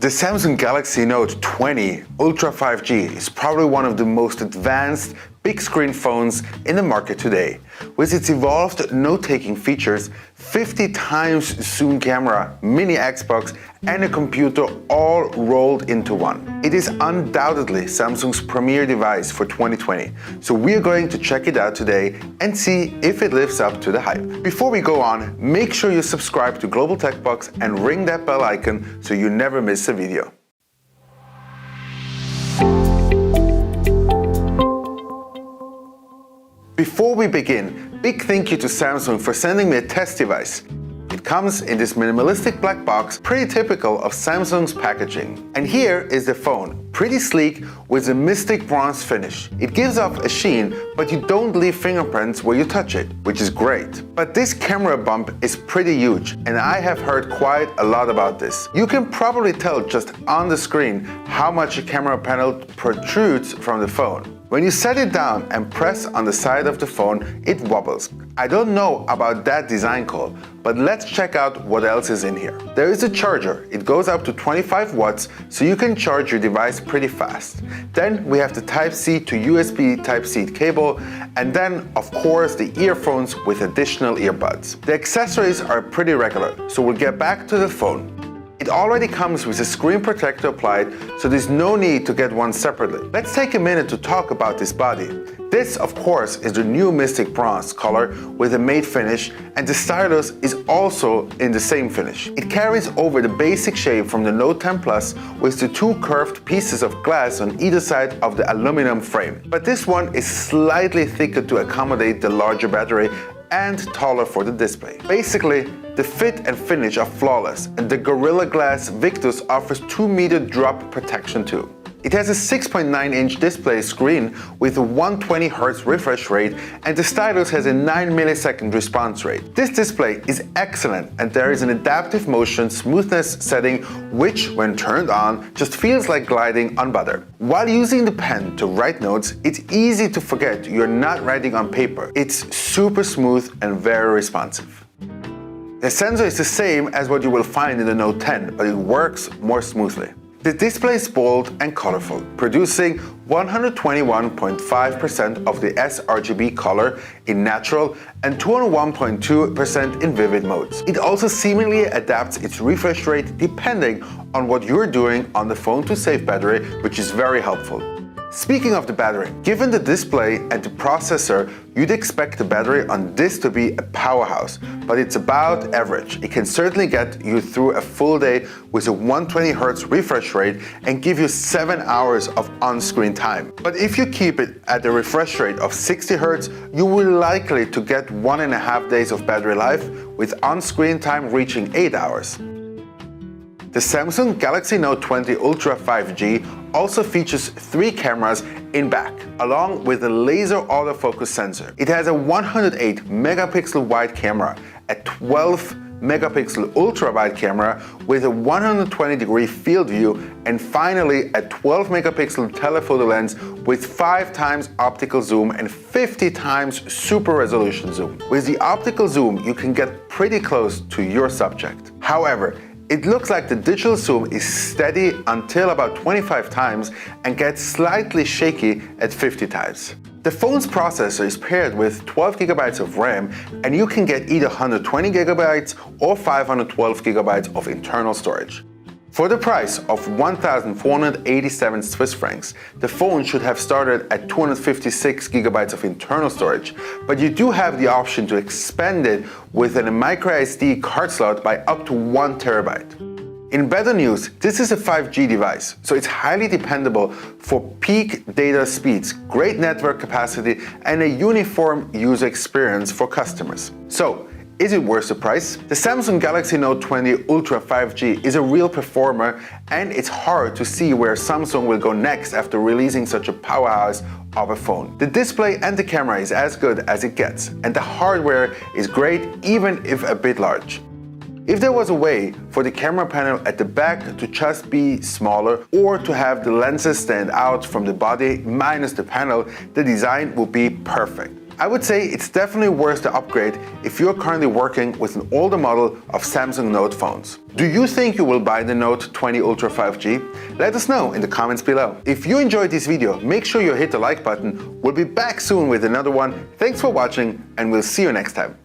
The Samsung Galaxy Note 20 Ultra 5G is probably one of the most advanced big screen phones in the market today. With its evolved note-taking features, 50 times zoom camera, mini Xbox and a computer all rolled into one. It is undoubtedly Samsung's premier device for 2020, so we are going to check it out today and see if it lives up to the hype. Before we go on, make sure you subscribe to Global Tech Box and ring that bell icon so you never miss a video. Before we begin, big thank you to Samsung for sending me a test device. It comes in this minimalistic black box, pretty typical of Samsung's packaging. And here is the phone, pretty sleek with a mystic bronze finish. It gives off a sheen, but you don't leave fingerprints where you touch it, which is great. But this camera bump is pretty huge, and I have heard quite a lot about this. You can probably tell just on the screen how much a camera panel protrudes from the phone. When you set it down and press on the side of the phone, it wobbles. I don't know about that design call, but let's check out what else is in here. There is a charger. It goes up to 25 watts, so you can charge your device pretty fast. Then we have the Type-C to USB Type-C cable, and then, of course, the earphones with additional earbuds. The accessories are pretty regular, so we'll get back to the phone. It already comes with a screen protector applied, so there's no need to get one separately. Let's take a minute to talk about this body. This, of course, is the new Mystic Bronze color with a matte finish, and the stylus is also in the same finish. It carries over the basic shape from the Note 10 Plus with the two curved pieces of glass on either side of the aluminum frame. But this one is slightly thicker to accommodate the larger battery and taller for the display. Basically, the fit and finish are flawless, and the Gorilla Glass Victus offers 2-meter drop protection too. It has a 6.9-inch display screen with a 120Hz refresh rate, and the stylus has a 9-millisecond response rate. This display is excellent, and there is an adaptive motion smoothness setting which, when turned on, just feels like gliding on butter. While using the pen to write notes, it's easy to forget you're not writing on paper. It's super smooth and very responsive. The sensor is the same as what you will find in the Note 10, but it works more smoothly. The display is bold and colorful, producing 121.5% of the sRGB color in natural and 201.2% in vivid modes. It also seemingly adapts its refresh rate depending on what you're doing on the phone to save battery, which is very helpful. Speaking of the battery, given the display and the processor, you'd expect the battery on this to be a powerhouse, but it's about average. It can certainly get you through a full day with a 120Hz refresh rate and give you 7 hours of on-screen time. But if you keep it at a refresh rate of 60Hz, you will likely to get 1.5 days of battery life, with on-screen time reaching 8 hours. The Samsung Galaxy Note 20 Ultra 5G also features 3 cameras in back, along with a laser autofocus sensor. It has a 108 megapixel wide camera, a 12 megapixel ultra wide camera with a 120-degree field view, and finally a 12 megapixel telephoto lens with 5 times optical zoom and 50 times super resolution zoom. With the optical zoom, you can get pretty close to your subject. However, it looks like the digital zoom is steady until about 25 times and gets slightly shaky at 50 times. The phone's processor is paired with 12 GB of RAM, and you can get either 120 GB or 512 GB of internal storage. For the price of 1,487 Swiss francs, the phone should have started at 256 GB of internal storage, but you do have the option to expand it with a microSD card slot by up to 1 TB. In better news, this is a 5G device, so it's highly dependable for peak data speeds, great network capacity, and a uniform user experience for customers. So, is it worth the price? The Samsung Galaxy Note 20 Ultra 5G is a real performer, and it's hard to see where Samsung will go next after releasing such a powerhouse of a phone. The display and the camera is as good as it gets, and the hardware is great even if a bit large. If there was a way for the camera panel at the back to just be smaller, or to have the lenses stand out from the body minus the panel, the design would be perfect. I would say it's definitely worth the upgrade if you're currently working with an older model of Samsung Note phones. Do you think you will buy the Note 20 Ultra 5G? Let us know in the comments below. If you enjoyed this video, make sure you hit the like button. We'll be back soon with another one. Thanks for watching, and we'll see you next time.